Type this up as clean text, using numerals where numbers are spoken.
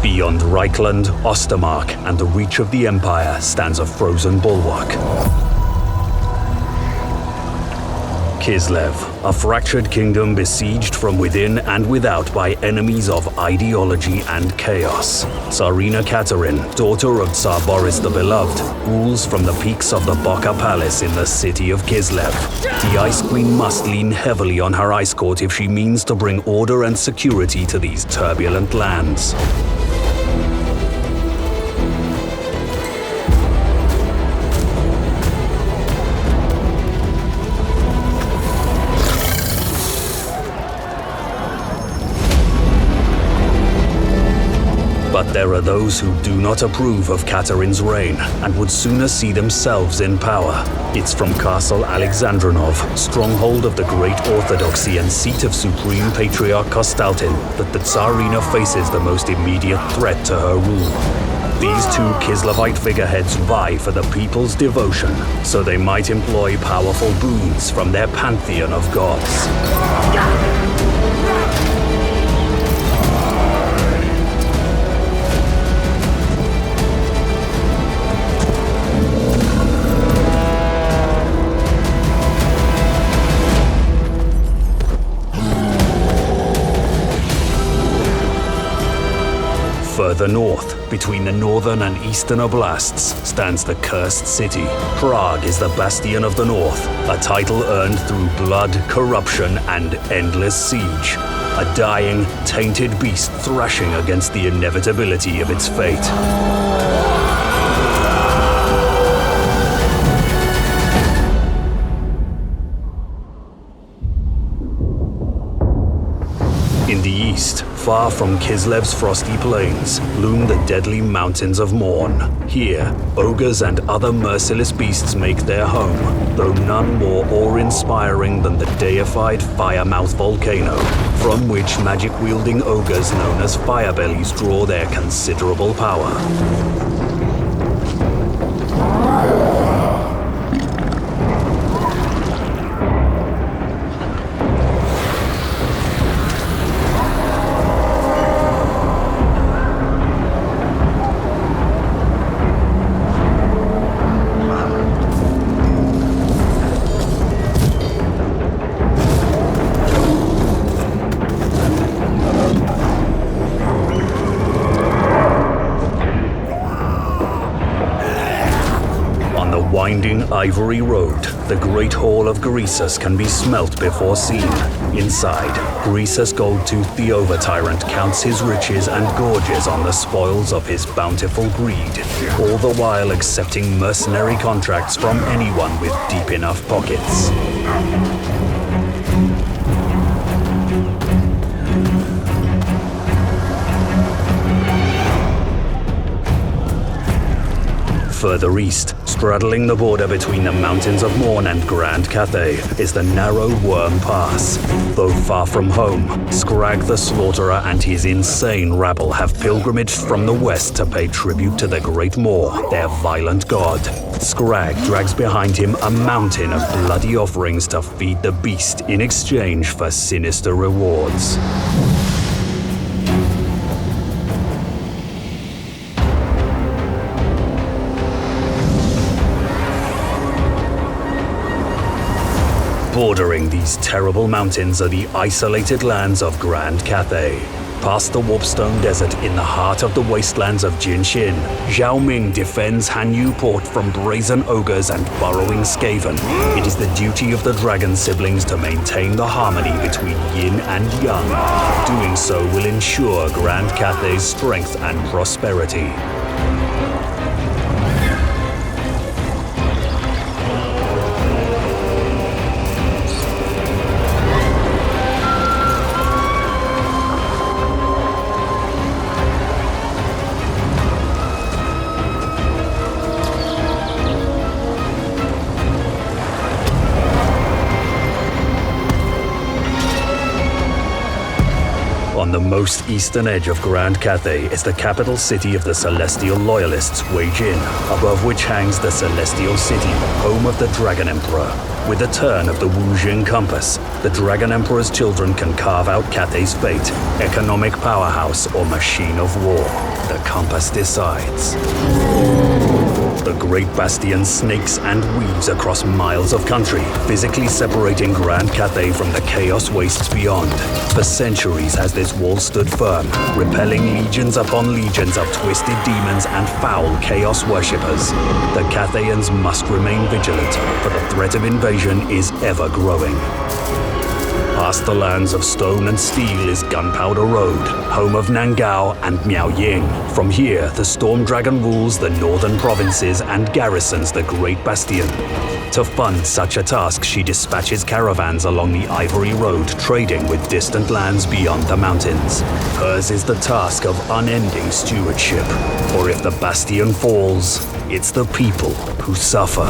Beyond Reichland, Ostermark, and the reach of the Empire stands a frozen bulwark. Kislev, a fractured kingdom besieged from within and without by enemies of ideology and chaos. Tsarina Catherine, daughter of Tsar Boris the Beloved, rules from the peaks of the Boka Palace in the city of Kislev. The Ice Queen must lean heavily on her ice court if she means to bring order and security to these turbulent lands. But there are those who do not approve of Catherine's reign and would sooner see themselves in power. It's from Castle Alexandrinov, stronghold of the Great Orthodoxy and seat of Supreme Patriarch Kostaltin, that the Tsarina faces the most immediate threat to her rule. These two Kislevite figureheads vie for the people's devotion, so they might employ powerful boons from their pantheon of gods. Further north, between the northern and eastern oblasts, stands the Cursed City. Prague is the bastion of the north, a title earned through blood, corruption, and endless siege. A dying, tainted beast thrashing against the inevitability of its fate. In the east, far from Kislev's frosty plains, loom the deadly mountains of Morn. Here, ogres and other merciless beasts make their home, though none more awe-inspiring than the deified Firemouth volcano, from which magic-wielding ogres known as Firebellies draw their considerable power. Winding ivory road, the Great Hall of Greasus can be smelt before seen. Inside, Greasus Goldtooth the Over-Tyrant counts his riches and gorges on the spoils of his bountiful greed, all the while accepting mercenary contracts from anyone with deep enough pockets. Further east, straddling the border between the mountains of Morn and Grand Cathay, is the narrow Worm Pass. Though far from home, Scrag the Slaughterer and his insane rabble have pilgrimaged from the west to pay tribute to the Great Maw, their violent god. Scrag drags behind him a mountain of bloody offerings to feed the beast in exchange for sinister rewards. Bordering these terrible mountains are the isolated lands of Grand Cathay. Past the Warpstone Desert in the heart of the wastelands of Jinshin, Zhao Ming defends Hanyu Port from brazen ogres and burrowing Skaven. It is the duty of the dragon siblings to maintain the harmony between yin and yang. Doing so will ensure Grand Cathay's strength and prosperity. On the most eastern edge of Grand Cathay is the capital city of the Celestial Loyalists, Wei Jin, above which hangs the Celestial City, home of the Dragon Emperor. With the turn of the Wujing compass, the Dragon Emperor's children can carve out Cathay's fate, economic powerhouse or machine of war. The compass decides. The Great Bastion snakes and weaves across miles of country, physically separating Grand Cathay from the chaos wastes beyond. For centuries has this wall stood firm, repelling legions upon legions of twisted demons and foul chaos worshippers. The Cathayans must remain vigilant, for the threat of invasion is ever growing. Past the lands of stone and steel is Gunpowder Road, home of Nangao and Miaoying. From here, the Storm Dragon rules the northern provinces and garrisons the Great Bastion. To fund such a task, she dispatches caravans along the Ivory Road, trading with distant lands beyond the mountains. Hers is the task of unending stewardship, for if the Bastion falls, it's the people who suffer.